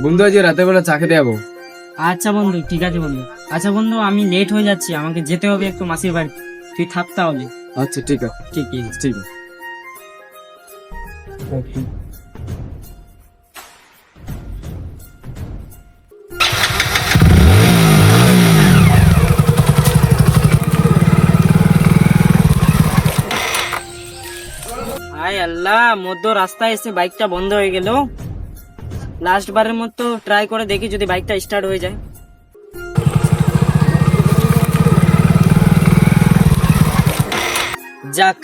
বন্ধু আজ রাতের বেলা চা খেতে যাবো। আচ্ছা বন্ধু, ঠিক আছে বন্ধু। আচ্ছা বন্ধু, আমি লেট হয়ে যাচ্ছি, আমাকে যেতে হবে একটু মাসির বাড়ি। তুই থাক তাহলে। আচ্ছা ঠিক আছে, ঠিক আছে। ঠিক আছে। হায় আল্লাহ, মধ্য রাস্তায় এসে বাইকটা বন্ধ হয়ে গেল। লাস্ট বারের মতো ট্রাই করে দেখি যদি বাইকটা স্টার্ট হয়ে যায়। যাক,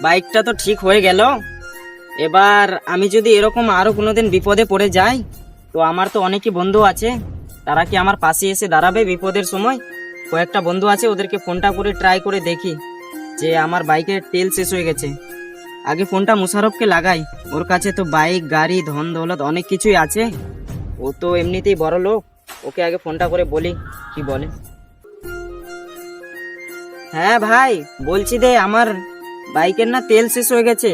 বাইকটা তো ঠিক হয়ে গেল। এবার আমি যদি এরকম আরো কোনোদিন বিপদে পড়ে যাই, তো আমার তো অনেকই বন্ধু আছে, তারা কি আমার পাশে এসে দাঁড়াবে বিপদের সময়? কয়েকটা বন্ধু আছে, ওদেরকে ফোনটা করে ট্রাই করে দেখি যে আমার বাইকের তেল শেষ হয়ে গেছে। আগে ফোনটা মুশারফকে লাগাই, ওর কাছে তো বাইক গাড়ি ধন দৌলত অনেক কিছুই আছে, ও তো এমনিতেই বড় লোক। ওকে আগে ফোনটা করে বলি কি বলে। হ্যাঁ ভাই, বলছি দে, আমার বাইকের না তেল শেষ হয়ে গেছে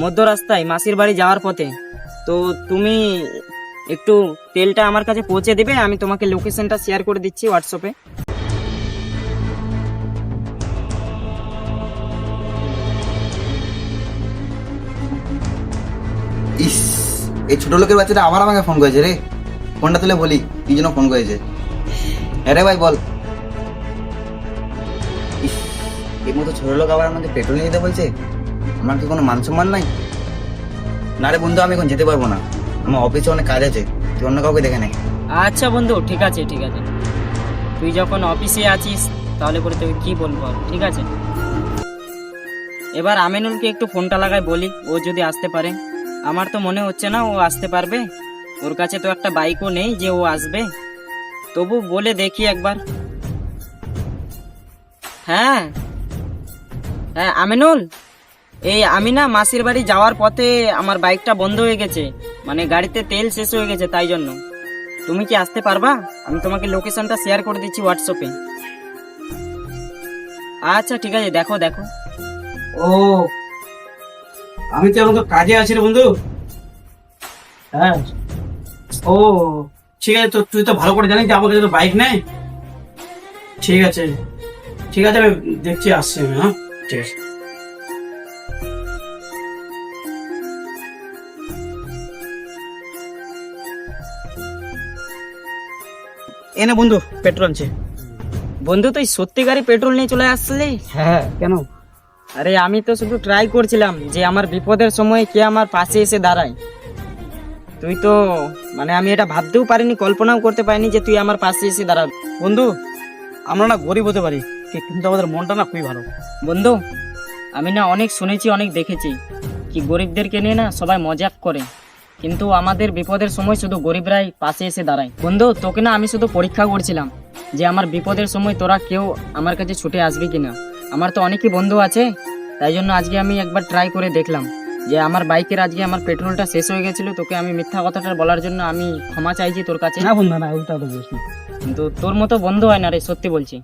মধ্য রাস্তায় মাসির বাড়ি যাওয়ার পথে। তো তুমি একটু তেলটা আমার কাছে পৌঁছে দেবে, আমি তোমাকে লোকেশনটা শেয়ার করে দিচ্ছি হোয়াটসঅ্যাপে। ইস, এই ছোট লোকের বাচ্চাটা আবার আমাকে ফোন করেছে রে। ফোনটা তুলে বলি কি জন্য ফোন করেছে। হ্যাঁ রে ভাই বল। ইস, এর মতো ছোট লোক আবার আমাকে পেট্রোল নিয়ে দিতে বলছে। আমার কি কোনো মান সম্মান নাই? না রে বন্ধু, আমি এখন যেতে পারবো না, আমার অফিসে অনেক কাজ আছে, তুই অন্য কাউকে দেখে নে। আচ্ছা বন্ধু, ঠিক আছে ঠিক আছে, তুই যখন অফিসে আছিস তাহলে করে তোকে কি বলবো আর, ঠিক আছে। এবার আমিনুলকে একটু ফোনটা লাগাই বলি, ও যদি আসতে পারে। আমার তো মনে হচ্ছে না ও আসতে পারবে, ওর কাছে তো একটা বাইকও নেই যে ও আসবে। তবু বলে দেখি একবার। হ্যাঁ হ্যাঁ আমিনুল, এই আমি না মাসির বাড়ি যাওয়ার পথে আমার বাইকটা বন্ধ হয়ে গেছে, মানে গাড়িতে তেল শেষ হয়ে গেছে, তাই জন্য। তুমি কি আসতে পারবা? আমি তোমাকে লোকেশনটা শেয়ার করে দিচ্ছি হোয়াটসঅ্যাপে। আচ্ছা ঠিক আছে, দেখো দেখো। ও, আমি তো এখন তো কাজে আছি রে বন্ধু। হ্যাঁ, ও ঠিক আছে, তো তুই তো ভালো করে জানিস যে আমার কাছে তো বাইক নেই। ঠিক আছে ঠিক আছে, আমি দেখছি, আসছি আমি। হ্যাঁ ঠিক আছে। এনে বন্ধু পেট্রোল আনছে। বন্ধু, তুই সত্যিকারই পেট্রোল নিয়ে চলে আসলি? হ্যাঁ, কেন? আরে আমি তো শুধু ট্রাই করছিলাম যে আমার বিপদের সময় কে আমার পাশে এসে দাঁড়ায়। তুই তো, মানে আমি এটা ভাবতেও পারিনি, কল্পনাও করতে পারিনি যে তুই আমার পাশে এসে দাঁড়াবি। বন্ধু, আমরা না গরিব হতে পারি কিন্তু আমাদের মনটা না খুবই ভালো। বন্ধু, আমি না অনেক শুনেছি অনেক দেখেছি কি গরিবদেরকে নিয়ে না সবাই মজাক করে, কিন্তু আমাদের বিপদের সময় শুধু গরিবরাই পাশে এসে দাঁড়ায়। বন্ধু, তোকে না আমি শুধু পরীক্ষা করছিলাম যে আমার বিপদের সময় তোরা কেউ আমার কাছে ছুটে আসবি কিনা। আমার তো অনেকই বন্ধু আছে, তাই জন্য আজকে আমি একবার ট্রাই করে দেখলাম যে আমার বাইকের আজকে আমার পেট্রোলটা শেষ হয়ে গেছিল। তোকে আমি মিথ্যা কথাটা বলার জন্য আমি ক্ষমা চাইছি তোর কাছে। না বন্ধু, না ওটা তো বুঝলি। কিন্তু তোর মতো বন্ধু হয় না রে, সত্যি বলছি।